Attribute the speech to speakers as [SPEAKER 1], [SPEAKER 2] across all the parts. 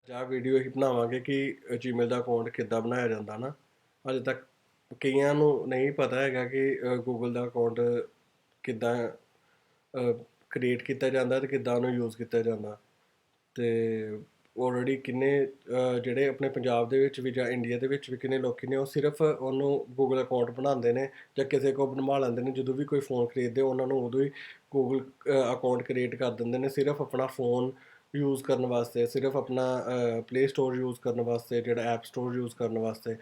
[SPEAKER 1] ਜਾਂ ਵੀਡੀਓ ਹੀ ਬਣਾਵਾਂਗੇ ਕਿ ਜੀਮੇਲ ਦਾ ਅਕਾਊਂਟ ਕਿੱਦਾਂ ਬਣਾਇਆ ਜਾਂਦਾ ਨਾ। ਅਜੇ ਤੱਕ ਕਈਆਂ ਨੂੰ ਨਹੀਂ ਪਤਾ ਹੈਗਾ ਕਿ ਗੂਗਲ ਦਾ ਅਕਾਊਂਟ ਕਿੱਦਾਂ ਕ੍ਰੀਏਟ ਕੀਤਾ ਜਾਂਦਾ ਅਤੇ ਕਿੱਦਾਂ ਉਹਨੂੰ ਯੂਜ਼ ਕੀਤਾ ਜਾਂਦਾ। ਅਤੇ ਆਲਰੇਡੀ ਕਿੰਨੇ ਜਿਹੜੇ ਆਪਣੇ ਪੰਜਾਬ ਦੇ ਵਿੱਚ ਵੀ ਜਾਂ ਇੰਡੀਆ ਦੇ ਵਿੱਚ ਵੀ ਕਿੰਨੇ ਲੋਕ ਨੇ ਉਹ ਸਿਰਫ ਉਹਨੂੰ ਗੂਗਲ ਅਕਾਊਂਟ ਬਣਾਉਂਦੇ ਨੇ ਜਾਂ ਕਿਸੇ ਕੋਲ ਬਣਵਾ ਲੈਂਦੇ ਨੇ। ਜਦੋਂ ਵੀ ਕੋਈ ਫ਼ੋਨ ਖਰੀਦਦੇ ਉਹਨਾਂ ਨੂੰ ਉਦੋਂ ਹੀ ਗੂਗਲ ਅਕਾਊਂਟ ਕ੍ਰੀਏਟ ਕਰ ਦਿੰਦੇ ਨੇ, ਸਿਰਫ ਆਪਣਾ ਫ਼ੋਨ ਯੂਜ਼ ਕਰਨ ਵਾਸਤੇ, ਸਿਰਫ ਆਪਣਾ ਪਲੇ ਸਟੋਰ ਯੂਜ਼ ਕਰਨ ਵਾਸਤੇ, ਜਿਹੜਾ ਐਪ ਸਟੋਰ ਯੂਜ਼ ਕਰਨ ਵਾਸਤੇ।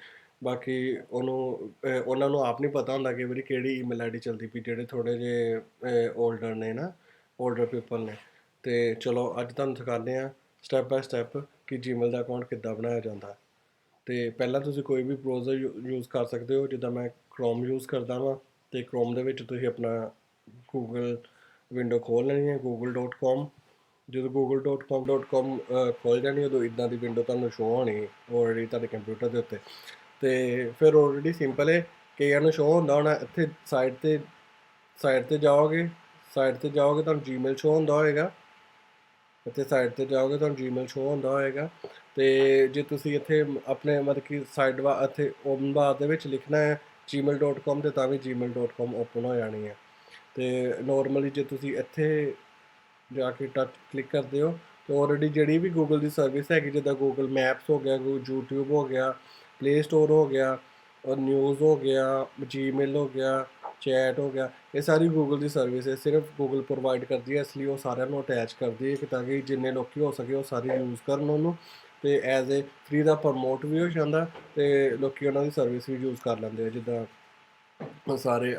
[SPEAKER 1] ਬਾਕੀ ਉਹਨਾਂ ਨੂੰ ਆਪ ਨਹੀਂ ਪਤਾ ਹੁੰਦਾ ਕਿ ਵਾਰੀ ਕਿਹੜੀ ਈਮੇਲ ਆਈ ਡੀ ਚੱਲਦੀ ਪਈ, ਜਿਹੜੇ ਥੋੜ੍ਹੇ ਜਿਹੇ ਓਲਡਰ ਨੇ ਨਾ, ਓਲਡਰ ਪੀਪਲ ਨੇ। ਅਤੇ ਚਲੋ ਅੱਜ ਤੁਹਾਨੂੰ ਸਿਖਾਉਂਦੇ ਹਾਂ ਸਟੈਪ ਬਾਏ ਸਟੈਪ ਕਿ ਜੀਮੇਲ ਦਾ ਅਕਾਊਂਟ ਕਿੱਦਾਂ ਬਣਾਇਆ ਜਾਂਦਾ। ਅਤੇ ਪਹਿਲਾਂ ਤੁਸੀਂ ਕੋਈ ਵੀ ਬਰਾਊਜ਼ਰ ਯੂਜ਼ ਕਰ ਸਕਦੇ ਹੋ, ਜਿੱਦਾਂ ਮੈਂ ਕ੍ਰੋਮ ਯੂਜ਼ ਕਰਦਾ ਵਾਂ। ਅਤੇ ਕ੍ਰੋਮ ਦੇ ਵਿੱਚ ਤੁਸੀਂ ਆਪਣਾ ਗੂਗਲ ਵਿੰਡੋ ਖੋਲ੍ਹ ਲੈਣੀ ਹੈ, google.com। ਜਦੋਂ google.com ਖੋਲ੍ਹ ਜਾਣੀ ਉਦੋਂ ਇੱਦਾਂ ਦੀ ਵਿੰਡੋ ਤੁਹਾਨੂੰ ਸ਼ੋਅ ਹੋਣੀ ਆਲਰੇਡੀ ਤੁਹਾਡੇ ਕੰਪਿਊਟਰ ਦੇ ਉੱਤੇ। ਅਤੇ ਫਿਰ ਆਲਰੇਡੀ ਸਿੰਪਲ ਹੈ, ਕਈਆਂ ਨੂੰ ਸ਼ੋਅ ਹੁੰਦਾ ਹੋਣਾ ਇੱਥੇ ਸਾਈਡ 'ਤੇ ਜਾਓਗੇ ਤੁਹਾਨੂੰ ਜੀਮੇਲ ਸ਼ੋਅ ਹੁੰਦਾ ਹੋਏਗਾ। ਇੱਥੇ ਸਾਈਡ 'ਤੇ ਜਾਓਗੇ ਤੁਹਾਨੂੰ ਜੀਮੇਲ ਸ਼ੋਅ ਹੁੰਦਾ ਹੋਏਗਾ। ਅਤੇ ਜੇ ਤੁਸੀਂ ਇੱਥੇ ਆਪਣੇ ਮਤਲਬ ਕਿ ਇੱਥੇ ਓਪਨ ਬਾਰ ਦੇ ਵਿੱਚ ਲਿਖਣਾ ਹੈ gmail.com ਅਤੇ ਤਾਂ ਵੀ gmail.com ਓਪਨ ਹੋ ਜਾਣੀ ਹੈ। ਅਤੇ ਨੋਰਮਲੀ ਜੇ ਤੁਸੀਂ ਇੱਥੇ ਜਾ ਕੇ ਟੱਚ ਕਲਿੱਕ ਕਰਦੇ ਹੋ ਤਾਂ ਆਲਰੇਡੀ ਜਿਹੜੀ ਵੀ ਗੂਗਲ ਦੀ ਸਰਵਿਸ ਹੈਗੀ, ਜਿੱਦਾਂ ਗੂਗਲ ਮੈਪਸ ਹੋ ਗਿਆ, YouTube ਹੋ ਗਿਆ, ਪਲੇ ਸਟੋਰ ਹੋ ਗਿਆ, ਔਰ ਨਿਊਜ਼ ਹੋ ਗਿਆ, ਜੀਮੇਲ ਹੋ ਗਿਆ, ਚੈਟ ਹੋ ਗਿਆ, ਇਹ ਸਾਰੀ ਗੂਗਲ ਦੀ ਸਰਵਿਸ ਹੈ। ਸਿਰਫ ਗੂਗਲ ਪ੍ਰੋਵਾਈਡ ਕਰਦੀ ਹੈ, ਇਸ ਲਈ ਉਹ ਸਾਰਿਆਂ ਨੂੰ ਅਟੈਚ ਕਰਦੀ ਹੈ ਕਿ ਤਾਂ ਕਿ ਜਿੰਨੇ ਲੋਕ ਹੋ ਸਕੇ ਉਹ ਸਾਰੇ ਯੂਜ਼ ਕਰਨ ਉਹਨੂੰ। ਅਤੇ ਐਜ਼ ਏ ਫਰੀ ਦਾ ਪ੍ਰਮੋਟ ਵੀ ਹੋ ਜਾਂਦਾ ਅਤੇ ਲੋਕ ਉਹਨਾਂ ਦੀ ਸਰਵਿਸ ਵੀ ਯੂਜ਼ ਕਰ ਲੈਂਦੇ ਆ। ਜਿੱਦਾਂ ਸਾਰੇ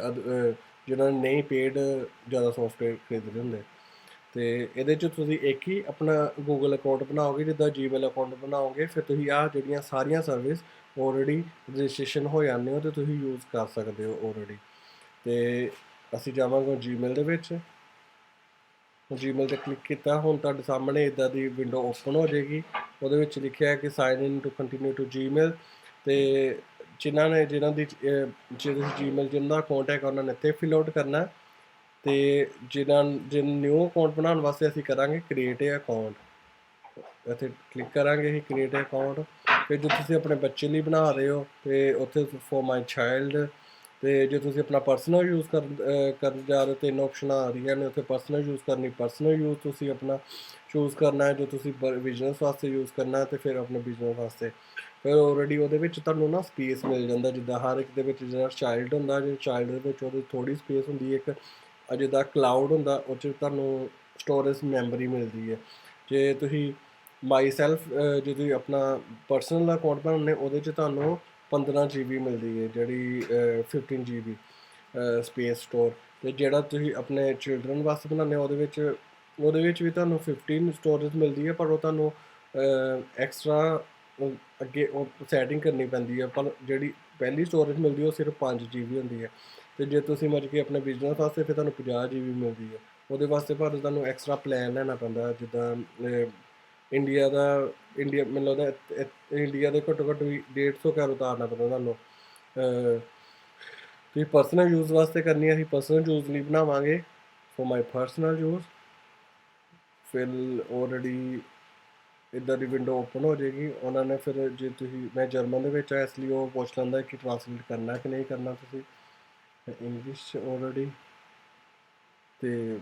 [SPEAKER 1] ਜਿਹਨਾਂ ਨੇ ਨਹੀਂ ਪੇਡ ਜ਼ਿਆਦਾ ਸੋਫਟਵੇਅਰ ਖਰੀਦਦੇ ਹੁੰਦੇ। ਅਤੇ ਇਹਦੇ 'ਚ ਤੁਸੀਂ ਇੱਕ ਹੀ ਆਪਣਾ ਗੂਗਲ ਅਕਾਊਂਟ ਬਣਾਓਗੇ, ਜਿੱਦਾਂ ਜੀਮੇਲ ਅਕਾਊਂਟ ਬਣਾਓਗੇ, ਫਿਰ ਤੁਸੀਂ ਆਹ ਜਿਹੜੀਆਂ ਸਾਰੀਆਂ ਸਰਵਿਸ ਆਲਰੇਡੀ ਰਜਿਸਟ੍ਰੇਸ਼ਨ ਹੋ ਜਾਂਦੇ ਹੋ ਅਤੇ ਤੁਸੀਂ ਯੂਜ਼ ਕਰ ਸਕਦੇ ਹੋ ਆਲਰੇਡੀ। ਅਤੇ ਅਸੀਂ ਜਾਵਾਂਗੇ ਜੀਮੇਲ ਦੇ ਵਿੱਚ। ਜੀਮੇਲ 'ਤੇ ਕਲਿੱਕ ਕੀਤਾ, ਹੁਣ ਤੁਹਾਡੇ ਸਾਹਮਣੇ ਇੱਦਾਂ ਦੀ ਵਿੰਡੋ ਓਪਨ ਹੋ ਜਾਏਗੀ। ਉਹਦੇ ਵਿੱਚ ਲਿਖਿਆ ਕਿ sign in to continue to Gmail. ਅਤੇ ਜਿਹਨਾਂ ਦੀ ਜੀਮੇਲ ਜਿਹਨਾਂ ਦਾ ਅਕਾਊਂਟ ਹੈਗਾ ਉਹਨਾਂ ਨੇ ਇੱਥੇ ਫਿਲ ਆਊਟ ਕਰਨਾ। ਅਤੇ ਜਿਹਨੂੰ ਨਿਊ ਅਕਾਊਂਟ ਬਣਾਉਣ ਵਾਸਤੇ ਅਸੀਂ ਕਰਾਂਗੇ ਕ੍ਰੀਏਟ ਏ ਅਕਾਊਂਟ। ਇੱਥੇ ਕਲਿੱਕ ਕਰਾਂਗੇ ਅਸੀਂ ਕ੍ਰੀਏਟ ਏ ਅਕਾਊਂਟ। ਫਿਰ ਜੇ ਤੁਸੀਂ ਆਪਣੇ ਬੱਚੇ ਲਈ ਬਣਾ ਰਹੇ ਹੋ ਅਤੇ ਉੱਥੇ ਫੋਰ ਮਾਈ ਚਾਈਲਡ। ਅਤੇ ਜੇ ਤੁਸੀਂ ਆਪਣਾ ਪਰਸਨਲ ਯੂਜ਼ ਕਰਨ ਜਾ ਰਹੇ ਹੋ, 3 ਆਪਸ਼ਨਾਂ ਆ ਰਹੀਆਂ ਨੇ ਉੱਥੇ, ਪਰਸਨਲ ਯੂਜ਼ ਕਰਨੀ, ਪਰਸਨਲ ਯੂਜ਼ ਤੁਸੀਂ ਆਪਣਾ ਚੂਜ਼ ਕਰਨਾ ਹੈ। ਜੋ ਤੁਸੀਂ ਬਿਜ਼ਨਸ ਵਾਸਤੇ ਯੂਜ਼ ਕਰਨਾ ਅਤੇ ਫਿਰ ਆਪਣੇ ਬਿਜ਼ਨਸ ਵਾਸਤੇ। ਫਿਰ ਆਲਰੇਡੀ ਉਹਦੇ ਵਿੱਚ ਤੁਹਾਨੂੰ ਨਾ ਸਪੇਸ ਮਿਲ ਜਾਂਦਾ, ਜਿੱਦਾਂ ਹਰ ਇੱਕ ਦੇ ਵਿੱਚ ਜਿਹੜਾ ਚਾਈਲਡ ਹੁੰਦਾ, ਜੇ ਚਾਈਲਡ ਦੇ ਵਿੱਚ ਉਹਦੀ ਥੋੜ੍ਹੀ ਸਪੇਸ ਹੁੰਦੀ ਹੈ। ਜਿੱਦਾਂ ਕਲਾਊਡ ਹੁੰਦਾ ਉਹ 'ਚ ਤੁਹਾਨੂੰ ਸਟੋਰੇਜ ਮੈਮਰੀ ਮਿਲਦੀ ਹੈ। ਜੇ ਤੁਸੀਂ ਮਾਈ ਸੈਲਫ ਜੇ ਤੁਸੀਂ ਆਪਣਾ ਪਰਸਨਲ ਅਕਾਊਂਟ ਬਣਾਉਂਦੇ ਉਹਦੇ 'ਚ ਤੁਹਾਨੂੰ 15 GB ਮਿਲਦੀ ਹੈ, ਜਿਹੜੀ 15 GB ਸਪੇਸ ਸਟੋਰ। ਅਤੇ ਜਿਹੜਾ ਤੁਸੀਂ ਆਪਣੇ ਚਿਲਡਰਨ ਵਾਸਤੇ ਬਣਾਉਂਦੇ ਹੋ ਉਹਦੇ ਵਿੱਚ ਵੀ ਤੁਹਾਨੂੰ 15 ਸਟੋਰੇਜ ਮਿਲਦੀ ਹੈ, ਪਰ ਉਹ ਤੁਹਾਨੂੰ ਐਕਸਟਰਾ ਅੱਗੇ ਉਹ ਸੈਟਿੰਗ ਕਰਨੀ ਪੈਂਦੀ ਹੈ। ਪਰ ਜਿਹੜੀ ਪਹਿਲੀ ਸਟੋਰੇਜ ਮਿਲਦੀ ਉਹ ਸਿਰਫ 5 GB ਹੁੰਦੀ ਹੈ। ਅਤੇ ਜੇ ਤੁਸੀਂ ਮਤਲਬ ਕਿ ਆਪਣੇ ਬਿਜ਼ਨਸ ਵਾਸਤੇ ਫਿਰ ਤੁਹਾਨੂੰ 50 GB ਮਿਲਦੀ ਹੈ। ਉਹਦੇ ਵਾਸਤੇ ਪਰ ਤੁਹਾਨੂੰ ਐਕਸਟਰਾ ਪਲਾਨ ਲੈਣਾ ਪੈਂਦਾ, ਜਿੱਦਾਂ ਇੰਡੀਆ ਮੈਨੂੰ ਲੱਗਦਾ ਇੰਡੀਆ ਦੇ ਘੱਟੋ ਘੱਟ ਵੀ 150 ਘਰ ਉਤਾਰਨਾ ਪੈਂਦਾ ਤੁਹਾਨੂੰ। ਤੁਸੀਂ ਪਰਸਨਲ ਯੂਜ਼ ਵਾਸਤੇ ਕਰਨੀ ਹੈ, ਅਸੀਂ ਪਰਸਨਲ ਯੂਜ਼ ਲਈ ਬਣਾਵਾਂਗੇ ਫੋਰ ਮਾਈ ਪਰਸਨਲ ਯੂਜ਼। ਫਿਰ ਆਲਰੇਡੀ ਇੱਦਾਂ ਦੀ ਵਿੰਡੋ ਓਪਨ ਹੋ ਜਾਏਗੀ। ਉਹਨਾਂ ਨੇ ਫਿਰ ਜੇ ਤੁਸੀਂ ਮੈਂ ਜਰਮਨ ਦੇ ਵਿੱਚ ਆ ਇਸ ਲਈ ਉਹ ਪੁੱਛ ਲੈਂਦਾ ਕਿ ਟਰਾਂਸਲੇਟ ਕਰਨਾ ਕਿ ਨਹੀਂ ਕਰਨਾ ਤੁਸੀਂ ਇੰਗਲਿਸ਼ ਆਲਰੇਡੀ। ਅਤੇ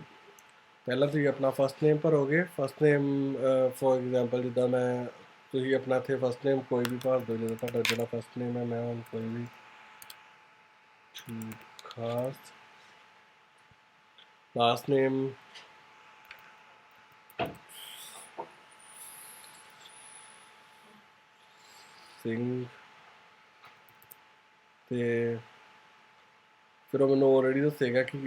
[SPEAKER 1] ਪਹਿਲਾਂ ਤੁਸੀਂ ਆਪਣਾ ਫਸਟ ਨੇਮ ਭਰੋਗੇ। ਫਸਟ ਨੇਮ ਫੋਰ ਐਗਜ਼ਾਮਪਲ ਜਿੱਦਾਂ ਤੁਸੀਂ ਆਪਣਾ ਇੱਥੇ ਫਸਟ ਨੇਮ ਕੋਈ ਵੀ ਭਰ ਦਿਓ, ਜਦੋਂ ਤੁਹਾਡਾ ਜਿਹੜਾ ਫਸਟ ਨੇਮ ਹੈ। ਮੈਂ ਹੁਣ ਕੋਈ ਵੀ ਖਾਸ। ਲਾਸਟ ਨੇਮ ਸਿੰਘ। ਅਤੇ ਫਿਰ ਉਹ ਮੈਨੂੰ ਆਲਰੇਡੀ ਦੱਸੇਗਾ ਕਿ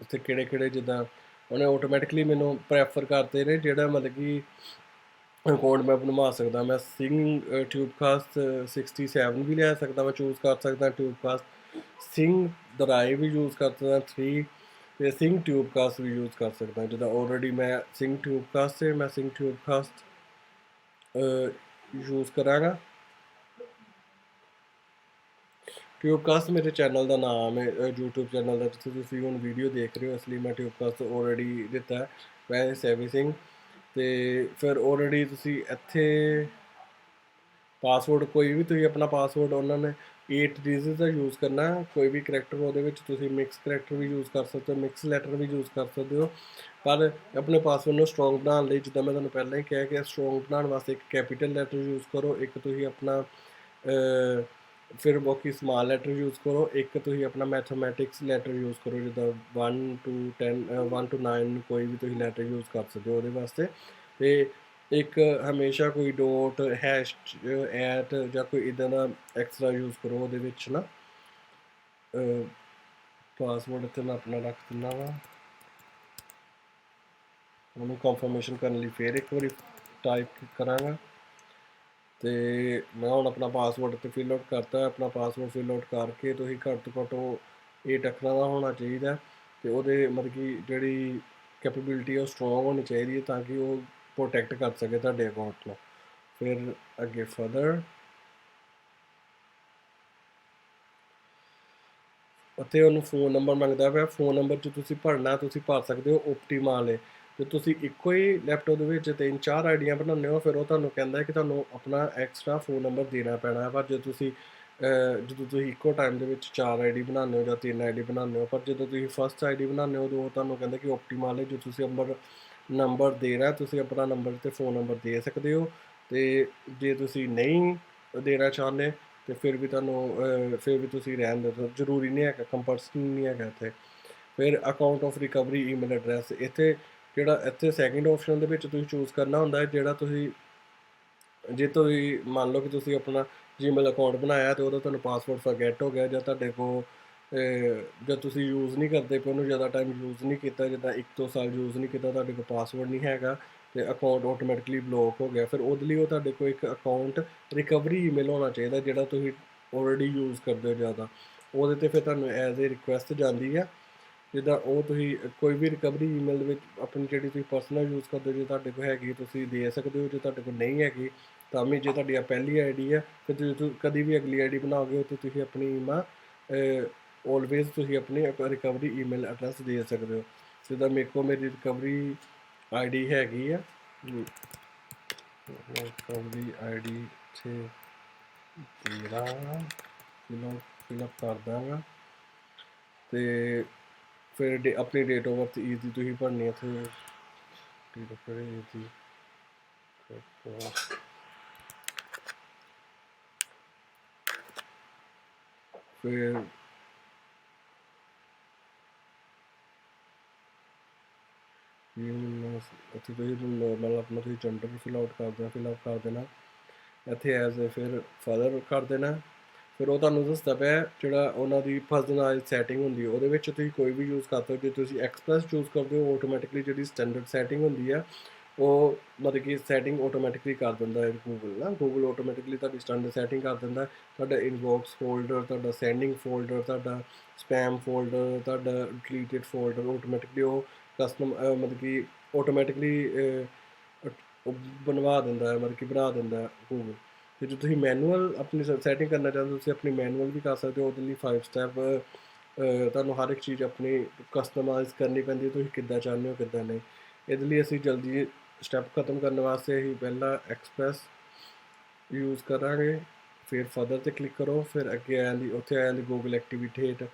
[SPEAKER 1] ਉੱਥੇ ਕਿਹੜੇ ਜਿੱਦਾਂ ਉਹਨੇ ਆਟੋਮੈਟਿਕਲੀ ਮੈਨੂੰ ਪ੍ਰੈਫਰ ਕਰਦੇ ਨੇ ਜਿਹੜਾ ਮਤਲਬ ਕਿ ਅਕਾਊਂਟ ਮੈਂ ਬਣਵਾ ਸਕਦਾ। ਮੈਂ ਸਿੰਘ ਟਿਊਬਕਾਸਟ 67 ਵੀ ਲੈ ਸਕਦਾ, ਮੈਂ ਚੂਜ਼ ਕਰ ਸਕਦਾ ਟਿਊਬਕਾਸਟ ਸਿੰਘ ਦਰਾਏ ਵੀ ਯੂਜ਼ ਕਰ ਸਕਦਾ 3 ਅਤੇ ਸਿੰਘ ਟਿਊਬਕਾਸਟ ਵੀ ਯੂਜ਼ ਕਰ ਸਕਦਾ। ਜਿੱਦਾਂ ਆਲਰੇਡੀ ਮੈਂ ਸਿੰਘ ਟਿਊਬਕਾਸਟ ਮੈਂ ਸਿੰਘ ਟਿਊਬਕਾਸਟ ਯੂਜ਼ ਕਰਾਂਗਾ। ਟਿਊਬਕਾਸਟ ਮੇਰੇ ਚੈਨਲ ਦਾ ਨਾਮ ਹੈ, YouTube ਚੈਨਲ ਦਾ, ਜਿੱਥੇ ਤੁਸੀਂ ਹੁਣ ਵੀਡੀਓ ਦੇਖ ਰਹੇ ਹੋ, ਇਸ ਲਈ ਮੈਂ ਟਿਊਬਕਾਸਟ ਆਲਰੇਡੀ ਦਿੱਤਾ ਹੈ। ਵੈਸੇ ਸੇਵੀ ਸਿੰਘ ਤੇ ਫਿਰ ਆਲਰੇਡੀ ਤੁਸੀਂ ਇੱਥੇ ਪਾਸਵਰਡ ਕੋਈ ਵੀ ਤੁਸੀਂ ਆਪਣਾ ਪਾਸਵਰਡ ਉਹਨਾਂ ਨੇ 8 ਡਿਜਿਟ ਦਾ ਯੂਜ਼ ਕਰਨਾ ਹੈ। ਕੋਈ ਵੀ ਕਰੈਕਟਰ ਉਹਦੇ ਵਿੱਚ ਤੁਸੀਂ ਮਿਕਸ ਕਰੈਕਟਰ ਵੀ ਯੂਜ਼ ਕਰ ਸਕਦੇ ਹੋ, ਮਿਕਸ ਲੈਟਰ ਵੀ ਯੂਜ਼ ਕਰ ਸਕਦੇ ਹੋ। ਪਰ ਆਪਣੇ ਪਾਸਵਰਡ ਨੂੰ ਸਟਰੋਂਗ ਬਣਾਉਣ ਲਈ, ਜਿੱਦਾਂ ਮੈਂ ਤੁਹਾਨੂੰ ਪਹਿਲਾਂ ਹੀ ਕਿਹਾ ਕਿ ਸਟਰੋਂਗ ਬਣਾਉਣ ਵਾਸਤੇ ਇੱਕ ਕੈਪੀਟਲ ਲੈਟਰ ਯੂਜ਼ ਕਰੋ, ਇੱਕ ਤੁਸੀਂ ਆਪਣਾ ਫਿਰ ਬਾਕੀ ਸਮਾਲ ਲੈਟਰ ਯੂਜ਼ ਕਰੋ, ਇੱਕ ਤੁਸੀਂ ਆਪਣਾ ਮੈਥਮੈਟਿਕਸ ਲੈਟਰ ਯੂਜ਼ ਕਰੋ, ਜਿੱਦਾਂ 1 to 10 1 to 9 ਕੋਈ ਵੀ ਤੁਸੀਂ ਲੈਟਰ ਯੂਜ਼ ਕਰ ਸਕਦੇ ਹੋ ਉਹਦੇ ਵਾਸਤੇ। ਤੇ ਇੱਕ ਹਮੇਸ਼ਾ ਕੋਈ ਡੋਟ ਹੈਸ਼ ਐਟ ਜਾਂ ਕੋਈ ਇੱਦਾਂ ਦਾ ਐਕਸਟਰਾ ਯੂਜ਼ ਕਰੋ ਉਹਦੇ ਵਿੱਚ ਨਾ। ਪਾਸਵਰਡ ਇੱਥੇ ਮੈਂ ਆਪਣਾ ਰੱਖ ਦਿੰਦਾ ਵਾ, ਉਹਨੂੰ ਕਨਫਰਮੇਸ਼ਨ ਕਰਨ ਲਈ ਫਿਰ ਇੱਕ ਵਾਰੀ ਟਾਈਪ ਕਰਾਂਗਾ। ਤੇ ਮੈਂ ਹੁਣ ਆਪਣਾ ਪਾਸਵਰਡ ਤੇ ਫਿਲ ਆਊਟ ਕਰਤਾ। ਆਪਣਾ ਪਾਸਵਰਡ ਫਿਲ ਆਊਟ ਕਰਕੇ ਤੁਸੀਂ ਘੱਟ ਤੋਂ ਘੱਟ ਉਹ 8 ਅੱਖਰਾਂ ਦਾ ਹੋਣਾ ਚਾਹੀਦਾ, ਤੇ ਉਹਦੇ ਮਤਲਬ ਕਿ ਜਿਹੜੀ ਕੈਪੇਬਿਲਿਟੀ ਉਹ ਸਟਰੋਂਗ ਹੋਣੀ ਚਾਹੀਦੀ ਹੈ ਤਾਂ ਕਿ ਉਹ ਪ੍ਰੋਟੈਕਟ ਕਰ ਸਕੇ ਤੁਹਾਡੇ ਅਕਾਊਂਟ ਨੂੰ। ਫਿਰ ਅੱਗੇ ਫਰਦਰ ਉੱਥੇ ਉਹਨੂੰ ਫ਼ੋਨ ਨੰਬਰ ਮੰਗਦਾ ਪਿਆ। ਫ਼ੋਨ ਨੰਬਰ 'ਚ ਤੁਸੀਂ ਭਰਨਾ, ਤੁਸੀਂ ਭਰ ਸਕਦੇ ਹੋ ਓਪਟੀਮਾ ਵਾਲੇ। ਜੇ ਤੁਸੀਂ ਇੱਕੋ ਹੀ ਲੈਪਟਾਪ ਦੇ ਵਿੱਚ 3-4 ਆਈਡੀਆਂ ਬਣਾਉਂਦੇ ਹੋ, ਫਿਰ ਉਹ ਤੁਹਾਨੂੰ ਕਹਿੰਦਾ ਕਿ ਤੁਹਾਨੂੰ ਆਪਣਾ ਐਕਸਟਰਾ ਫ਼ੋਨ ਨੰਬਰ ਦੇਣਾ ਪੈਣਾ ਹੈ। ਪਰ ਜੇ ਤੁਸੀਂ ਜਦੋਂ ਤੁਸੀਂ ਇੱਕੋ ਟਾਈਮ ਦੇ ਵਿੱਚ 4 ਆਈਡੀ ਬਣਾਉਂਦੇ ਹੋ ਜਾਂ 3 ਆਈਡੀ ਬਣਾਉਂਦੇ ਹੋ, ਪਰ ਜਦੋਂ ਤੁਸੀਂ ਫਸਟ ਆਈਡੀ ਬਣਾਉਂਦੇ ਹੋ ਉਦੋਂ ਉਹ ਤੁਹਾਨੂੰ ਕਹਿੰਦਾ ਕਿ ਓਪਟੀਮਾ ਵਾਲੇ ਜੋ ਤੁਸੀਂ ਨੰਬਰ ਦੇਣਾ, ਤੁਸੀਂ ਆਪਣਾ ਨੰਬਰ ਤੇ ਫ਼ੋਨ ਨੰਬਰ ਦੇ ਸਕਦੇ ਹੋ। ਤੇ ਜੇ ਤੁਸੀਂ ਨਹੀਂ ਦੇਣਾ ਚਾਹੁੰਦੇ ਤੇ ਫਿਰ ਵੀ ਤੁਹਾਨੂੰ ਫਿਰ ਵੀ ਤੁਸੀਂ ਰਹਿਣ ਦਿਓ, ਜ਼ਰੂਰੀ ਨਹੀਂ ਹੈਗਾ, ਕੰਪਲਸਰੀ ਨਹੀਂ ਹੈਗਾ ਇੱਥੇ। ਫਿਰ account of recovery email address, ਇੱਥੇ ਜਿਹੜਾ ਇੱਥੇ ਸੈਕਿੰਡ ਆਪਸ਼ਨ ਦੇ ਵਿੱਚ ਤੁਸੀਂ ਚੂਜ਼ ਕਰਨਾ ਹੁੰਦਾ ਹੈ, ਜਿਹੜਾ ਤੁਸੀਂ ਜੇ ਤੁਸੀਂ ਮੰਨ ਲਓ ਕਿ ਤੁਸੀਂ ਆਪਣਾ ਜੀਮੇਲ ਅਕਾਊਂਟ ਬਣਾਇਆ ਤੇ ਉਹਦਾ ਤੁਹਾਨੂੰ ਪਾਸਵਰਡ ਫਰਗੈਟ ਹੋ ਗਿਆ, ਜਾਂ ਤੁਹਾਡੇ ਕੋਲ ਜਾਂ ਤੁਸੀਂ ਯੂਜ਼ ਨਹੀਂ ਕਰਦੇ ਪਏ ਉਹਨੂੰ, ਜ਼ਿਆਦਾ ਟਾਈਮ ਯੂਜ਼ ਨਹੀਂ ਕੀਤਾ, ਜਿੱਦਾਂ 1-2 ਸਾਲ ਯੂਜ਼ ਨਹੀਂ ਕੀਤਾ, ਤੁਹਾਡੇ ਕੋਲ ਪਾਸਵਰਡ ਨਹੀਂ ਹੈਗਾ ਤੇ ਅਕਾਊਂਟ ਆਟੋਮੈਟਿਕਲੀ ਬਲੌਕ ਹੋ ਗਿਆ, ਫਿਰ ਉਹਦੇ ਲਈ ਉਹ ਤੁਹਾਡੇ ਕੋਲ ਇੱਕ ਅਕਾਊਂਟ ਰਿਕਵਰੀ ਈਮੇਲ ਹੋਣਾ ਚਾਹੀਦਾ ਜਿਹੜਾ ਤੁਸੀਂ ਆਲਰੇਡੀ ਯੂਜ਼ ਕਰਦੇ ਹੋ ਜ਼ਿਆਦਾ। ਉਹਦੇ 'ਤੇ ਫਿਰ ਤੁਹਾਨੂੰ ਐਜ਼ ਏ ਰਿਕੁਐਸਟ ਜਾਂਦੀ ਆ, ਜਿੱਦਾਂ ਉਹ ਤੁਸੀਂ ਕੋਈ ਵੀ ਰਿਕਵਰੀ ਈਮੇਲ ਦੇ ਵਿੱਚ ਆਪਣੀ ਜਿਹੜੀ ਤੁਸੀਂ ਪਰਸਨਲ ਯੂਜ਼ ਕਰਦੇ ਹੋ, ਜੇ ਤੁਹਾਡੇ ਕੋਲ ਹੈਗੀ ਤੁਸੀਂ ਦੇ ਸਕਦੇ ਹੋ, ਜੇ ਤੁਹਾਡੇ ਕੋਲ ਨਹੀਂ ਹੈਗੀ ਤਾਂ ਵੀ, ਜੇ ਤੁਹਾਡੀ ਪਹਿਲੀ ਆਈਡੀ ਹੈ ਫਿਰ ਤੁਸੀਂ ਕਦੀ ਵੀ ਅਗਲੀ ਆਈਡੀ ਬਣਾਓਗੇ ਉੱਥੇ ਤੁਸੀਂ ਆਪਣੀ ਆਲਵੇਜ਼ ਤੁਸੀਂ ਆਪਣੀ ਰਿਕਵਰੀ ਈਮੇਲ ਐਡਰੈਸ ਦੇ ਸਕਦੇ ਹੋ। ਜਿੱਦਾਂ ਮੇਰੇ ਕੋਲ ਮੇਰੀ ਰਿਕਵਰੀ ਆਈਡੀ ਹੈਗੀ ਆ, ਰਿਕਵਰੀ ਆਈਡੀ ਇੱਥੇ ਤੇਰਾ ਫਿਲਅਪ ਕਰ ਦਾਂਗਾ। ਤੇ ਫਿਰ ਆਪਣੀ ਡੇਟ ਆਫ ਬਰਥ ਈਜ਼ੀ ਤੁਸੀਂ ਭਰਨੀ ਇੱਥੇ, ਡੇਟ ਆਫ ਬਰਥ ਈਜ਼ੀ ਫਿਰ ਇੱਥੇ ਤੁਸੀਂ ਨੋਰਮਲ ਆਪਣਾ ਤੁਸੀਂ ਜੈਂਡਰ ਫਿਲ ਆਊਟ ਕਰ ਦੇਣਾ ਇੱਥੇ ਐਜ਼ ਏ, ਫਿਰ ਫਾਦਰ ਕਰ ਦੇਣਾ। ਫਿਰ ਉਹ ਤੁਹਾਨੂੰ ਦੱਸਦਾ ਪਿਆ ਜਿਹੜਾ ਉਹਨਾਂ ਦੀ ਪਰਸਨਲਾਈਜ਼ ਸੈਟਿੰਗ ਹੁੰਦੀ ਹੈ, ਉਹਦੇ ਵਿੱਚ ਤੁਸੀਂ ਕੋਈ ਵੀ ਯੂਜ਼ ਕਰ ਸਕਦੇ ਹੋ। ਜੇ ਤੁਸੀਂ ਐਕਸਪ੍ਰੈਸ ਚੂਜ਼ ਕਰਦੇ ਹੋ, ਆਟੋਮੈਟਿਕਲੀ ਜਿਹੜੀ ਸਟੈਂਡਰਡ ਸੈਟਿੰਗ ਹੁੰਦੀ ਆ ਉਹ ਮਤਲਬ ਕਿ ਸੈਟਿੰਗ ਆਟੋਮੈਟਿਕਲੀ ਕਰ ਦਿੰਦਾ ਹੈ ਗੂਗਲ ਆਟੋਮੈਟਿਕਲੀ ਤੁਹਾਡੀ ਸਟੈਂਡਰਡ ਸੈਟਿੰਗ ਕਰ ਦਿੰਦਾ। ਤੁਹਾਡਾ ਇਨਬੌਕਸ ਫੋਲਡਰ, ਤੁਹਾਡਾ ਸੈਂਡਿੰਗ ਫੋਲਡਰ, ਤੁਹਾਡਾ ਸਪੈਮ ਫੋਲਡਰ, ਤੁਹਾਡਾ ਡਿਲੀਟਡ ਫੋਲਡਰ ਆਟੋਮੈਟਿਕਲੀ ਉਹ ਮਤਲਬ ਕਿ ਆਟੋਮੈਟਿਕਲੀ ਉਹ ਬਣਵਾ ਦਿੰਦਾ ਹੈ, ਮਤਲਬ ਕਿ ਬਣਾ ਦਿੰਦਾ ਗੂਗਲ। ਤੇ ਜੇ ਤੁਸੀਂ ਮੈਨੂਅਲ ਆਪਣੀ ਸੈਟਿੰਗ ਕਰਨਾ ਚਾਹੁੰਦੇ ਹੋ, ਤੁਸੀਂ ਆਪਣੀ ਮੈਨੂਅਲ ਵੀ ਕਰ ਸਕਦੇ ਹੋ। ਉਹਦੇ ਲਈ 5 ਸਟੈਪ ਤੁਹਾਨੂੰ ਹਰ ਇੱਕ ਚੀਜ਼ ਆਪਣੀ ਕਸਟਮਾਈਜ਼ ਕਰਨੀ ਪੈਂਦੀ ਹੈ, ਤੁਸੀਂ ਕਿੱਦਾਂ ਚਾਹੁੰਦੇ ਹੋ ਕਿੱਦਾਂ ਨਹੀਂ। ਇਹਦੇ ਲਈ ਅਸੀਂ ਜਲਦੀ ਸਟੈਪ ਖਤਮ ਕਰਨ ਵਾਸਤੇ ਅਸੀਂ ਪਹਿਲਾਂ ਐਕਸਪ੍ਰੈਸ ਯੂਜ਼ ਕਰਾਂਗੇ, ਫਿਰ ਫਰਦਰ 'ਤੇ ਕਲਿੱਕ ਕਰੋ, ਫਿਰ ਅੱਗੇ ਆ ਜਾਂਦੀ ਉੱਥੇ ਆ ਜਾਂਦੀ ਗੂਗਲ ਐਕਟੀਵਿਟੀ ਹੇਠ।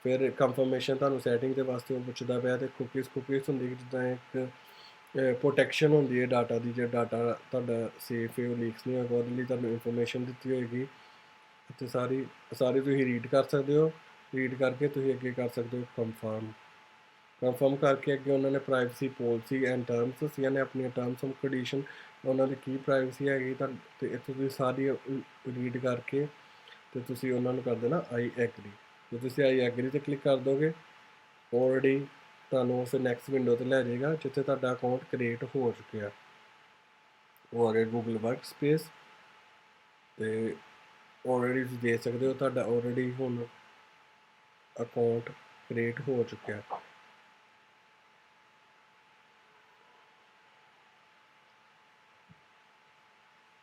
[SPEAKER 1] ਫਿਰ ਕੰਫਰਮੇਸ਼ਨ ਤੁਹਾਨੂੰ ਸੈਟਿੰਗ ਦੇ ਵਾਸਤੇ ਉਹ ਪੁੱਛਦਾ ਪਿਆ, ਅਤੇ ਕੁਕੀਜ਼ ਹੁੰਦੀ ਜਿੱਦਾਂ ਇੱਕ ਪ੍ਰੋਟੈਕਸ਼ਨ ਹੁੰਦੀ ਹੈ ਡਾਟਾ ਦੀ, ਜੇ ਡਾਟਾ ਤੁਹਾਡਾ ਸੇਫ ਹੈ ਉਹ ਲੀਕਸ ਨਹੀਂ ਹੋਏਗਾ, ਉਹਦੇ ਲਈ ਤੁਹਾਨੂੰ ਇਨਫੋਰਮੇਸ਼ਨ ਦਿੱਤੀ ਹੋਏਗੀ। ਅਤੇ ਸਾਰੀ ਤੁਸੀਂ ਰੀਡ ਕਰ ਸਕਦੇ ਹੋ। ਰੀਡ ਕਰਕੇ ਤੁਸੀਂ ਅੱਗੇ ਕਰ ਸਕਦੇ ਹੋ ਕੰਫਰਮ ਕਰਕੇ ਅੱਗੇ ਉਹਨਾਂ ਨੇ ਪ੍ਰਾਈਵੇਸੀ ਪੋਲਿਸੀ ਐਂਡ ਟਰਮਸ ਦੱਸੀਆਂ ਨੇ, ਆਪਣੀਆਂ ਟਰਮਸ ਐਂਡ ਕੰਡੀਸ਼ਨ ਉਹਨਾਂ ਦੀ ਕੀ ਪ੍ਰਾਈਵੇਸੀ ਹੈਗੀ ਤਾਂ, ਅਤੇ ਇੱਥੇ ਤੁਸੀਂ ਸਾਰੀ ਰੀਡ ਕਰਕੇ ਅਤੇ ਤੁਸੀਂ ਉਹਨਾਂ ਨੂੰ ਕਰ ਦੇਣਾ ਆਈ ਐਗਰੀ। ਜੇ ਤੁਸੀਂ ਆਈ ਐਗਰੀ 'ਤੇ ਕਲਿੱਕ ਕਰ ਦੋਗੇ, ਆਲਰੇਡੀ ਤੁਹਾਨੂੰ ਫਿਰ ਨੈਕਸਟ ਵਿੰਡੋ 'ਤੇ ਲੈ ਜਾਏਗਾ ਜਿੱਥੇ ਤੁਹਾਡਾ ਅਕਾਊਂਟ ਕ੍ਰੀਏਟ ਹੋ ਚੁੱਕਿਆ। ਉਹ ਆ ਗਿਆ ਗੂਗਲ ਵਰਕ ਸਪੇਸ, ਅਤੇ ਆਲਰੇਡੀ ਤੁਸੀਂ ਦੇਖ ਸਕਦੇ ਹੋ ਤੁਹਾਡਾ ਆਲਰੇਡੀ ਹੁਣ ਅਕਾਊਂਟ ਕ੍ਰੀਏਟ ਹੋ ਚੁੱਕਿਆ।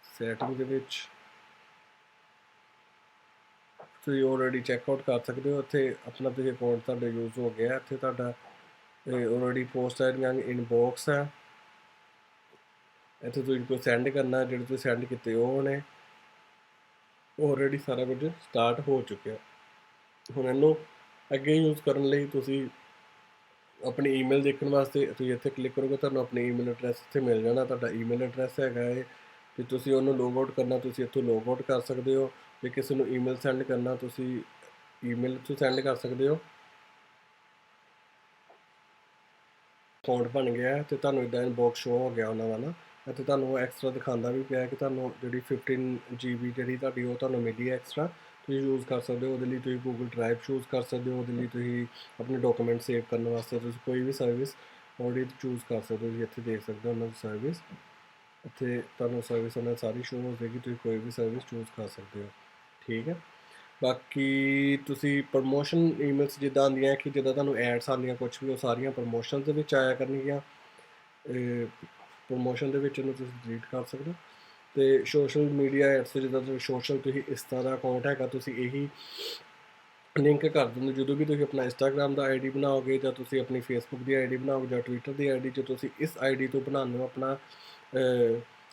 [SPEAKER 1] ਸੈਟਿੰਗ ਦੇ ਵਿੱਚ ਤੁਸੀਂ ਆਲਰੇਡੀ ਚੈੱਕਆਊਟ ਕਰ ਸਕਦੇ ਹੋ। ਇੱਥੇ ਆਪਣਾ ਤੁਸੀਂ ਅਕਾਊਂਟ ਤੁਹਾਡਾ ਯੂਜ਼ ਹੋ ਗਿਆ, ਇੱਥੇ ਤੁਹਾਡਾ ਆਲਰੇਡੀ ਪੋਸਟ ਆਈਆਂ ਇਨਬੌਕਸ ਹੈ, ਇੱਥੇ ਤੁਸੀਂ ਕੋਈ ਸੈਂਡ ਕਰਨਾ, ਜਿਹੜੇ ਤੁਸੀਂ ਸੈਂਡ ਕੀਤੇ ਉਹ ਨੇ ਆਲਰੇਡੀ ਸਾਰਾ ਕੁਝ ਸਟਾਰਟ ਹੋ ਚੁੱਕਿਆ। ਹੁਣ ਇਹਨੂੰ ਅੱਗੇ ਯੂਜ਼ ਕਰਨ ਲਈ ਤੁਸੀਂ ਆਪਣੀ ਈਮੇਲ ਦੇਖਣ ਵਾਸਤੇ ਤੁਸੀਂ ਇੱਥੇ ਕਲਿੱਕ ਕਰੋਗੇ, ਤੁਹਾਨੂੰ ਆਪਣੀ ਈਮੇਲ ਐਡਰੈਸ ਇੱਥੇ ਮਿਲ ਜਾਣਾ। ਤੁਹਾਡਾ ਈਮੇਲ ਐਡਰੈਸ ਹੈਗਾ ਹੈ, ਤੇ ਤੁਸੀਂ ਉਹਨੂੰ ਲੌਗ ਆਊਟ ਕਰਨਾ, ਤੁਸੀਂ ਇੱਥੋਂ ਲੌਗ ਆਊਟ ਕਰ ਸਕਦੇ ਹੋ। ਜੇ ਕਿਸੇ ਨੂੰ ਈਮੇਲ ਸੈਂਡ ਕਰਨਾ, ਤੁਸੀਂ ਈਮੇਲ ਤੋਂ ਸੈਂਡ ਕਰ ਸਕਦੇ ਹੋ। ਅਕਾਊਂਟ ਬਣ ਗਿਆ ਤੇ ਤੁਹਾਨੂੰ ਇੱਦਾਂ ਇਨਬੌਕਸ ਸ਼ੋ ਹੋ ਗਿਆ ਉਹਨਾਂ ਦਾ ਨਾ। ਅਤੇ ਤੁਹਾਨੂੰ ਐਕਸਟਰਾ ਦਿਖਾਉਂਦਾ ਵੀ ਪਿਆ ਕਿ ਤੁਹਾਨੂੰ ਜਿਹੜੀ 15 GB ਜਿਹੜੀ ਤੁਹਾਡੀ ਉਹ ਤੁਹਾਨੂੰ ਮਿਲੀ ਹੈ ਐਕਸਟਰਾ, ਤੁਸੀਂ ਯੂਜ਼ ਕਰ ਸਕਦੇ ਹੋ। ਉਹਦੇ ਲਈ ਤੁਸੀਂ ਗੂਗਲ ਡਰਾਈਵ ਚੂਜ਼ ਕਰ ਸਕਦੇ ਹੋ। ਉਹਦੇ ਲਈ ਤੁਸੀਂ ਆਪਣੇ ਡਾਕੂਮੈਂਟ ਸੇਵ ਕਰਨ ਵਾਸਤੇ ਤੁਸੀਂ ਕੋਈ ਵੀ ਸਰਵਿਸ ਆਲਰੇਡੀ ਚੂਜ਼ ਕਰ ਸਕਦੇ ਹੋ। ਤੁਸੀਂ ਇੱਥੇ ਦੇਖ ਸਕਦੇ ਹੋ ਉਹਨਾਂ ਦੀ ਸਰਵਿਸ, ਇੱਥੇ ਤੁਹਾਨੂੰ ਸਰਵਿਸ ਉਹਨਾਂ ਸਾਰੀ ਸ਼ੋ ਹੋ ਜਾਏਗੀ। ਤੁਸੀਂ ਕੋਈ ਵੀ ਸਰਵਿਸ ਚੂਜ਼ ਕਰ ਸਕਦੇ ਹੋ, ਠੀਕ ਹੈ। ਬਾਕੀ ਤੁਸੀਂ ਪ੍ਰਮੋਸ਼ਨ ਈਮੇਲਸ ਜਿੱਦਾਂ ਆਉਂਦੀਆਂ ਕਿ ਜਿੱਦਾਂ ਤੁਹਾਨੂੰ ਐਡਸ ਆਉਂਦੀਆਂ ਕੁਛ ਵੀ, ਉਹ ਸਾਰੀਆਂ ਪ੍ਰਮੋਸ਼ਨ ਦੇ ਵਿੱਚ ਆਇਆ ਕਰਨਗੀਆਂ। ਪ੍ਰਮੋਸ਼ਨ ਦੇ ਵਿੱਚ ਇਹਨੂੰ ਤੁਸੀਂ ਡਿਲੀਟ ਕਰ ਸਕਦੇ ਹੋ। ਅਤੇ ਸੋਸ਼ਲ ਮੀਡੀਆ ਐਡਸ ਜਿੱਦਾਂ ਤੁਸੀਂ ਸੋਸ਼ਲ ਤੁਸੀਂ ਇੰਸਟਾ ਦਾ ਅਕਾਊਂਟ ਹੈਗਾ, ਤੁਸੀਂ ਇਹੀ ਲਿੰਕ ਕਰ ਦਿੰਦੇ ਜਦੋਂ ਵੀ ਤੁਸੀਂ ਆਪਣਾ ਇੰਸਟਾਗ੍ਰਾਮ ਦਾ ਆਈ ਡੀ ਬਣਾਓਗੇ, ਜਾਂ ਤੁਸੀਂ ਆਪਣੀ ਫੇਸਬੁੱਕ ਦੀ ਆਈ ਡੀ ਬਣਾਓਗੇ, ਜਾਂ ਟਵਿੱਟਰ ਦੀ ਆਈ ਡੀ, ਜੇ ਤੁਸੀਂ ਇਸ ਆਈ ਡੀ ਤੋਂ ਬਣਾਉਂਦੇ ਹੋ ਆਪਣਾ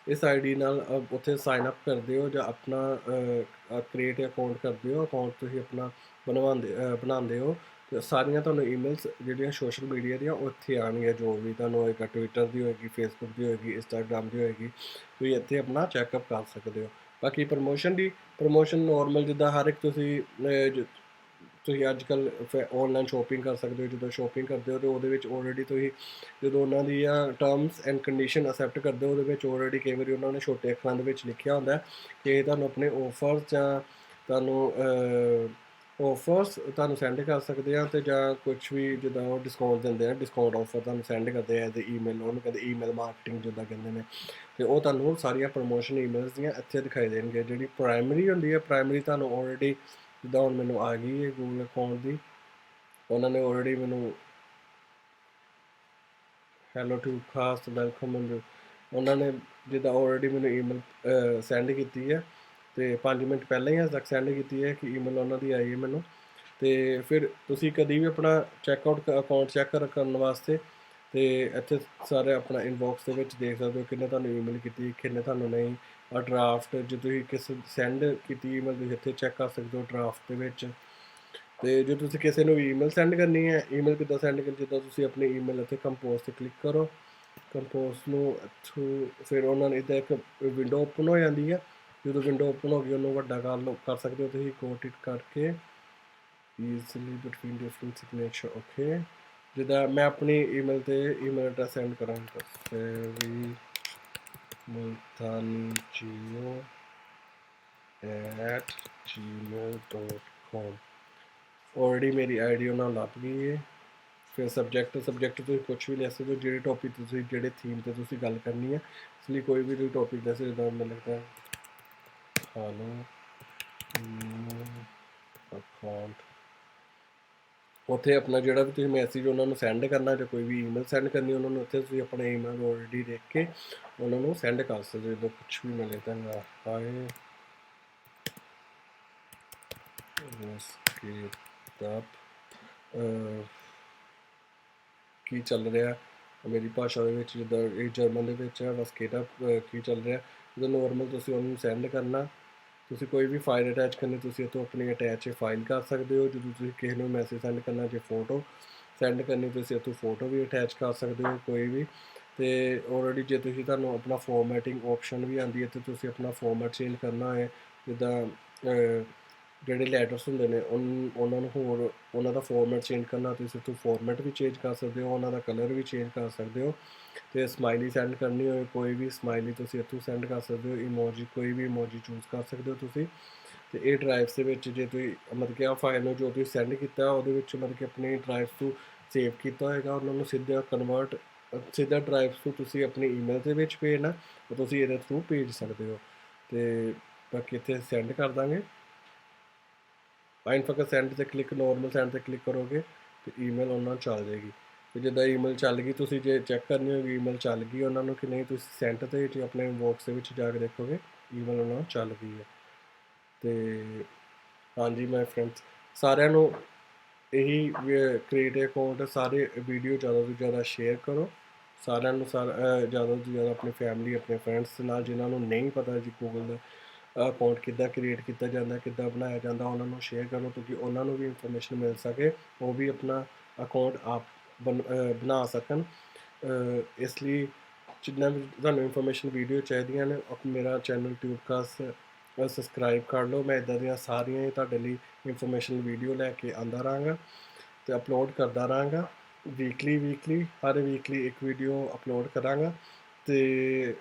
[SPEAKER 1] ਇਸ ਆਈ ਡੀ ਨਾਲ ਉੱਥੇ ਸਾਈਨ ਅਪ ਕਰਦੇ ਹੋ, ਜਾਂ ਆਪਣਾ ਕ੍ਰੀਏਟ ਅਕਾਊਂਟ ਕਰਦੇ ਹੋ, ਅਕਾਊਂਟ ਤੁਸੀਂ ਆਪਣਾ ਬਣਾਉਂਦੇ ਹੋ, ਅਤੇ ਸਾਰੀਆਂ ਤੁਹਾਨੂੰ ਈਮੇਲਸ ਜਿਹੜੀਆਂ ਸੋਸ਼ਲ ਮੀਡੀਆ ਦੀਆਂ ਉੱਥੇ ਆਉਣਗੀਆਂ। ਜੋ ਵੀ ਤੁਹਾਨੂੰ ਹੋਏਗਾ, ਟਵਿੱਟਰ ਦੀ ਹੋਏਗੀ, ਫੇਸਬੁੱਕ ਦੀ ਹੋਏਗੀ, ਇੰਸਟਾਗ੍ਰਾਮ ਦੀ ਹੋਏਗੀ, ਤੁਸੀਂ ਇੱਥੇ ਆਪਣਾ ਚੈੱਕਅਪ ਕਰ ਸਕਦੇ ਹੋ। ਬਾਕੀ ਪ੍ਰਮੋਸ਼ਨ ਨੋਰਮਲ ਜਿੱਦਾਂ ਹਰ ਇੱਕ ਤੁਸੀਂ ਅੱਜ ਕੱਲ੍ਹ ਔਨਲਾਈਨ ਸ਼ੋਪਿੰਗ ਕਰ ਸਕਦੇ ਹੋ। ਜਦੋਂ ਸ਼ੋਪਿੰਗ ਕਰਦੇ ਹੋ ਤਾਂ ਉਹਦੇ ਵਿੱਚ ਆਲਰੇਡੀ ਤੁਸੀਂ ਜਦੋਂ ਉਹਨਾਂ ਦੀਆਂ ਟਰਮਸ ਐਂਡ ਕੰਡੀਸ਼ਨ ਅਸੈਪਟ ਕਰਦੇ ਹੋ, ਉਹਦੇ ਵਿੱਚ ਆਲਰੇਡੀ ਕਈ ਵਾਰੀ ਉਹਨਾਂ ਨੇ ਛੋਟੇ ਅੱਖਰਾਂ ਦੇ ਵਿੱਚ ਲਿਖਿਆ ਹੁੰਦਾ ਕਿ ਤੁਹਾਨੂੰ ਆਪਣੇ ਆਫਰਸ ਜਾਂ ਤੁਹਾਨੂੰ ਆਫਰਸ ਤੁਹਾਨੂੰ ਸੈਂਡ ਕਰ ਸਕਦੇ ਆ, ਅਤੇ ਜਾਂ ਕੁਛ ਵੀ ਜਿੱਦਾਂ ਉਹ ਡਿਸਕਾਊਂਟ ਦਿੰਦੇ ਆ, ਡਿਸਕਾਊਂਟ ਆਫਰ ਤੁਹਾਨੂੰ ਸੈਂਡ ਕਰਦੇ ਆ ਐਜ਼ ਈਮੇਲ, ਉਹਨੂੰ ਕਹਿੰਦੇ ਈਮੇਲ ਮਾਰਕੀਟਿੰਗ ਜਿੱਦਾਂ ਕਹਿੰਦੇ ਨੇ। ਅਤੇ ਉਹ ਤੁਹਾਨੂੰ ਸਾਰੀਆਂ ਪ੍ਰਮੋਸ਼ਨ ਈਮੇਲਸ ਦੀਆਂ ਇੱਥੇ ਦਿਖਾਈ ਦੇਣਗੇ। ਜਿਹੜੀ ਪ੍ਰਾਇਮਰੀ ਹੁੰਦੀ ਹੈ, ਪ੍ਰਾਇਮਰੀ ਤੁਹਾਨੂੰ ਆਲਰੇਡੀ ਜਿੱਦਾਂ ਹੁਣ ਮੈਨੂੰ ਆ ਗਈ ਹੈ ਗੂਗਲ ਅਕਾਊਂਟ ਦੀ, ਉਹਨਾਂ ਨੇ ਆਲਰੇਡੀ ਮੈਨੂੰ ਹੈਲੋ ਟੂਬਕਾਸਟ ਵੈਲਕਮ, ਉਹਨਾਂ ਨੇ ਜਿੱਦਾਂ ਆਲਰੇਡੀ ਮੈਨੂੰ ਈਮੇਲ ਸੈਂਡ ਕੀਤੀ ਹੈ, ਅਤੇ 5 ਮਿੰਟ ਪਹਿਲਾਂ ਹੀ ਹਜੇ ਤੱਕ ਸੈਂਡ ਕੀਤੀ ਹੈ ਕਿ ਈਮੇਲ ਉਹਨਾਂ ਦੀ ਆਈ ਹੈ ਮੈਨੂੰ। ਅਤੇ ਫਿਰ ਤੁਸੀਂ ਕਦੀ ਵੀ ਆਪਣਾ ਚੈੱਕਆਊਟ ਅਕਾਊਂਟ ਚੈੱਕ ਕਰਨ ਵਾਸਤੇ, ਅਤੇ ਇੱਥੇ ਸਾਰੇ ਆਪਣਾ ਇਨਬੌਕਸ ਦੇ ਵਿੱਚ ਦੇਖ ਸਕਦੇ ਹੋ ਕਿੰਨੇ ਤੁਹਾਨੂੰ ਈਮੇਲ ਕੀਤੀ, ਕਿੰਨੇ ਤੁਹਾਨੂੰ ਨਹੀਂ। ਆ ਡਰਾਫਟ ਜੇ ਤੁਸੀਂ ਕਿਸੇ ਸੈਂਡ ਕੀਤੀ ਈਮੇਲ, ਤੁਸੀਂ ਇੱਥੇ ਚੈੱਕ ਕਰ ਸਕਦੇ ਹੋ ਡਰਾਫਟ ਦੇ ਵਿੱਚ। ਅਤੇ ਜੇ ਤੁਸੀਂ ਕਿਸੇ ਨੂੰ ਈਮੇਲ ਸੈਂਡ ਕਰਨੀ ਹੈ, ਈਮੇਲ ਕਿੱਦਾਂ ਸੈਂਡ ਕਰਨੀ, ਜਿੱਦਾਂ ਤੁਸੀਂ ਆਪਣੀ ਈਮੇਲ ਇੱਥੇ ਕੰਪੋਜ਼ 'ਤੇ ਕਲਿੱਕ ਕਰੋ, ਕੰਪੋਜ਼ ਨੂੰ ਇੱਥੋਂ ਫਿਰ ਉਹਨਾਂ ਨੇ ਇੱਦਾਂ ਇੱਕ ਵਿੰਡੋ ਓਪਨ ਹੋ ਜਾਂਦੀ ਹੈ। ਜਦੋਂ ਵਿੰਡੋ ਓਪਨ ਹੋ ਗਈ, ਉਹਨੂੰ ਵੱਡਾ ਕਰ ਸਕਦੇ ਹੋ ਤੁਸੀਂ, ਕੋਟ ਇਟ ਕਰਕੇ easily between different signature. Okay, ਜਿੱਦਾਂ ਮੈਂ ਆਪਣੀ ਈਮੇਲ 'ਤੇ ਈਮੇਲ ਐਡਰੈਸ ਸੈਂਡ ਕਰਾਂਗਾ, ਫੇਰੀ ਮੁਲਤਾਨੀ ਜੀਓ @gmail.com। ਆਲਰੇਡੀ ਮੇਰੀ ਆਈ ਡੀ ਉਹਨਾਂ ਲੱਭ ਗਈ ਹੈ। ਫਿਰ ਸਬਜੈਕਟ ਤੁਸੀਂ ਕੁਛ ਵੀ ਲੈ ਸਕਦੇ ਹੋ, ਜਿਹੜੇ ਟੋਪਿਕ ਤੁਸੀਂ ਜਿਹੜੇ ਥੀਮ 'ਤੇ ਤੁਸੀਂ ਗੱਲ ਕਰਨੀ ਹੈ, ਇਸ ਲਈ ਕੋਈ ਵੀ ਤੁਸੀਂ ਟੋਪਿਕ ਲੈ ਸਕਦੇ। ਜਿੱਦਾਂ ਮੈਨੂੰ ਲੱਗਦਾ ਹੈਲੋ ਅਕਾਊਂਟ, ਉੱਥੇ ਆਪਣਾ ਜਿਹੜਾ ਵੀ ਤੁਸੀਂ ਮੈਸੇਜ ਉਹਨਾਂ ਨੂੰ ਸੈਂਡ ਕਰਨਾ, ਜਾਂ ਕੋਈ ਵੀ ਈਮੇਲ ਸੈਂਡ ਕਰਨੀ ਉਹਨਾਂ ਨੂੰ, ਉੱਥੇ ਤੁਸੀਂ ਆਪਣਾ ਈਮੇਲ ਆਲਰੇਡੀ ਦੇਖ ਕੇ ਉਹਨਾਂ ਨੂੰ ਸੈਂਡ ਕਰ ਸਕਦੇ ਹੋ। ਜਦੋਂ ਕੁਛ ਵੀ ਮਿਲੇ ਤਾਂ ਹਾਏ ਕੀ ਚੱਲ ਰਿਹਾ ਮੇਰੀ ਭਾਸ਼ਾ ਦੇ ਵਿੱਚ, ਜਿੱਦਾਂ ਇਹ ਜਰਮਨ ਦੇ ਵਿੱਚ ਹੈ ਵਸਕੇਟਾ ਕੀ ਚੱਲ ਰਿਹਾ, ਜਦੋਂ ਨੋਰਮਲ ਤੁਸੀਂ ਉਹਨੂੰ ਸੈਂਡ ਕਰਨਾ। ਤੁਸੀਂ ਕੋਈ ਵੀ ਫਾਈਲ ਅਟੈਚ ਕਰਨੀ, ਤੁਸੀਂ ਇੱਥੋਂ ਆਪਣੀ ਅਟੈਚ ਫਾਈਲ ਕਰ ਸਕਦੇ ਹੋ। ਜਦੋਂ ਤੁਸੀਂ ਕਿਸੇ ਨੂੰ ਮੈਸੇਜ ਸੈਂਡ ਕਰਨਾ, ਜੇ ਫੋਟੋ ਸੈਂਡ ਕਰਨੀ, ਤੁਸੀਂ ਇੱਥੋਂ ਫੋਟੋ ਵੀ ਅਟੈਚ ਕਰ ਸਕਦੇ ਹੋ ਕੋਈ ਵੀ। ਅਤੇ ਆਲਰੇਡੀ ਜੇ ਤੁਸੀਂ ਤੁਹਾਨੂੰ ਆਪਣਾ ਫੋਰਮੈਟਿੰਗ ਆਪਸ਼ਨ ਵੀ ਆਉਂਦੀ ਹੈ, ਅਤੇ ਤੁਸੀਂ ਆਪਣਾ ਫੋਰਮੈਟ ਚੇਂਜ ਕਰਨਾ ਹੈ, ਜਿੱਦਾਂ ਜਿਹੜੇ ਲੈਟਰਸ ਹੁੰਦੇ ਨੇ ਉਹਨਾਂ ਨੂੰ ਹੋਰ ਉਹਨਾਂ ਦਾ ਫੋਰਮੈਟ ਚੇਂਜ ਕਰਨਾ, ਤੁਸੀਂ ਇੱਥੋਂ ਫੋਰਮੈਟ ਵੀ ਚੇਂਜ ਕਰ ਸਕਦੇ ਹੋ, ਉਹਨਾਂ ਦਾ ਕਲਰ ਵੀ ਚੇਂਜ ਕਰ ਸਕਦੇ ਹੋ। ਅਤੇ ਸਮਾਈਲੀ ਸੈਂਡ ਕਰਨੀ ਹੋਏ, ਕੋਈ ਵੀ ਸਮਾਈਲੀ ਤੁਸੀਂ ਇੱਥੋਂ ਸੈਂਡ ਕਰ ਸਕਦੇ ਹੋ। ਇਮੋਜੀ ਕੋਈ ਵੀ ਇਮੋਜੀ ਚੂਜ਼ ਕਰ ਸਕਦੇ ਹੋ ਤੁਸੀਂ। ਅਤੇ ਇਹ ਡਰਾਈਵਸ ਦੇ ਵਿੱਚ ਜੇ ਤੁਸੀਂ ਮਤਲਬ ਕਿ ਆਹ ਫਾਈਲ ਨੂੰ ਜੋ ਤੁਸੀਂ ਸੈਂਡ ਕੀਤਾ, ਉਹਦੇ ਵਿੱਚ ਮਤਲਬ ਕਿ ਆਪਣੀ ਡਰਾਈਵਸ ਤੋਂ ਸੇਵ ਕੀਤਾ ਹੋਏਗਾ, ਉਹਨਾਂ ਨੂੰ ਸਿੱਧਾ ਡਰਾਈਵਸ ਤੋਂ ਤੁਸੀਂ ਆਪਣੀ ਈਮੇਲ ਦੇ ਵਿੱਚ ਭੇਜਣਾ, ਤਾਂ ਤੁਸੀਂ ਇਹਦੇ ਥਰੂ ਭੇਜ ਸਕਦੇ ਹੋ। ਅਤੇ ਬਾਕੀ ਇੱਥੇ ਸੈਂਡ ਕਰ ਦਾਂਗੇ। ਆਈਨ ਫਕਤ ਸੈਂਡ 'ਤੇ ਕਲਿੱਕ, ਨੋਰਮਲ ਸੈਂਡ 'ਤੇ ਕਲਿੱਕ ਕਰੋਗੇ ਅਤੇ ਈਮੇਲ ਉਹਨਾਂ ਨੂੰ ਚੱਲ ਜਾਏਗੀ। ਅਤੇ ਜਿੱਦਾਂ ਈਮੇਲ ਚੱਲ ਗਈ, ਤੁਸੀਂ ਜੇ ਚੈੱਕ ਕਰਨੀ ਹੋਏਗੀ ਈਮੇਲ ਚੱਲ ਗਈ ਉਹਨਾਂ ਨੂੰ ਕਿ ਨਹੀਂ, ਤੁਸੀਂ ਸੈਂਟ 'ਤੇ ਜੇ ਆਪਣੇ ਬਾਕਸ ਦੇ ਵਿੱਚ ਜਾ ਕੇ ਦੇਖੋਗੇ ਈਮੇਲ ਉਹਨਾਂ ਨੂੰ ਚੱਲ ਗਈ ਹੈ। ਅਤੇ ਹਾਂਜੀ ਮਾਈ ਫਰੈਂਡਸ, ਸਾਰਿਆਂ ਨੂੰ ਇਹੀ ਕ੍ਰੀਏਟ ਅਕਾਊਂਟ ਸਾਰੇ ਵੀਡੀਓ ਜ਼ਿਆਦਾ ਤੋਂ ਜ਼ਿਆਦਾ ਸ਼ੇਅਰ ਕਰੋ, ਸਾਰਿਆਂ ਨੂੰ ਜ਼ਿਆਦਾ ਤੋਂ ਜ਼ਿਆਦਾ ਆਪਣੀ ਫੈਮਿਲੀ, ਆਪਣੇ ਫਰੈਂਡਸ ਨਾਲ, ਜਿਨ੍ਹਾਂ ਨੂੰ ਨਹੀਂ ਪਤਾ ਜੀ ਗੂਗਲ ਦਾ ਅਕਾਊਂਟ ਕਿੱਦਾਂ ਕ੍ਰੀਏਟ ਕੀਤਾ ਜਾਂਦਾ, ਕਿੱਦਾਂ ਬਣਾਇਆ ਜਾਂਦਾ, ਉਹਨਾਂ ਨੂੰ ਸ਼ੇਅਰ ਕਰੋ ਤਾਂ ਕਿ ਉਹਨਾਂ ਨੂੰ ਵੀ ਇਨਫੋਰਮੇਸ਼ਨ ਮਿਲ ਸਕੇ, ਉਹ ਵੀ ਆਪਣਾ ਅਕਾਊਂਟ ਆਪ ਬਣਾ ਸਕਣ। ਇਸ ਲਈ ਜਿੰਨਾ ਵੀ ਤੁਹਾਨੂੰ ਇਨਫੋਰਮੇਸ਼ਨ ਵੀਡੀਓ ਚਾਹੀਦੀਆਂ ਨੇ, ਮੇਰਾ ਚੈਨਲ ਟਿਊਬਕਾਸਟ ਸਬਸਕ੍ਰਾਈਬ ਕਰ ਲਓ। ਮੈਂ ਇੱਦਾਂ ਦੀਆਂ ਸਾਰੀਆਂ ਹੀ ਤੁਹਾਡੇ ਲਈ ਇਨਫੋਰਮੇਸ਼ਨ ਵੀਡੀਓ ਲੈ ਕੇ ਆਉਂਦਾ ਰਹਾਂਗਾ ਅਤੇ ਅਪਲੋਡ ਕਰਦਾ ਰਹਾਂਗਾ ਵੀਕਲੀ ਹਰ ਵੀਕਲੀ ਇੱਕ ਵੀਡੀਓ ਅਪਲੋਡ ਕਰਾਂਗਾ। ਅਤੇ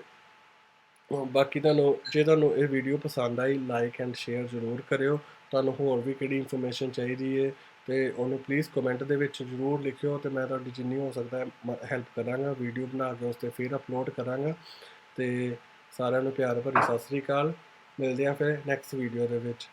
[SPEAKER 1] ਬਾਕੀ ਜੇ ਤੁਹਾਨੂੰ ਇਹ ਵੀਡੀਓ ਪਸੰਦ ਆਈ, ਲਾਈਕ ਐਂਡ ਸ਼ੇਅਰ ਜ਼ਰੂਰ ਕਰਿਓ। ਤੁਹਾਨੂੰ ਹੋਰ ਵੀ ਕਿਹੜੀ ਇਨਫੋਰਮੇਸ਼ਨ ਚਾਹੀਦੀ ਹੈ ਅਤੇ ਉਹਨੂੰ ਪਲੀਜ਼ ਕਮੈਂਟ ਦੇ ਵਿੱਚ ਜ਼ਰੂਰ ਲਿਖਿਓ, ਅਤੇ ਮੈਂ ਤੁਹਾਡੀ ਜਿੰਨੀ ਹੋ ਸਕਦਾ ਹੈਲਪ ਕਰਾਂਗਾ, ਵੀਡੀਓ ਬਣਾ ਕੇ ਉਸ 'ਤੇ ਫਿਰ ਅਪਲੋਡ ਕਰਾਂਗਾ। ਅਤੇ ਸਾਰਿਆਂ ਨੂੰ ਪਿਆਰ ਭਰੀ ਸਤਿ ਸ਼੍ਰੀ ਅਕਾਲ। ਮਿਲਦੇ ਹਾਂ ਫਿਰ ਨੈਕਸਟ ਵੀਡੀਓ ਦੇ ਵਿੱਚ।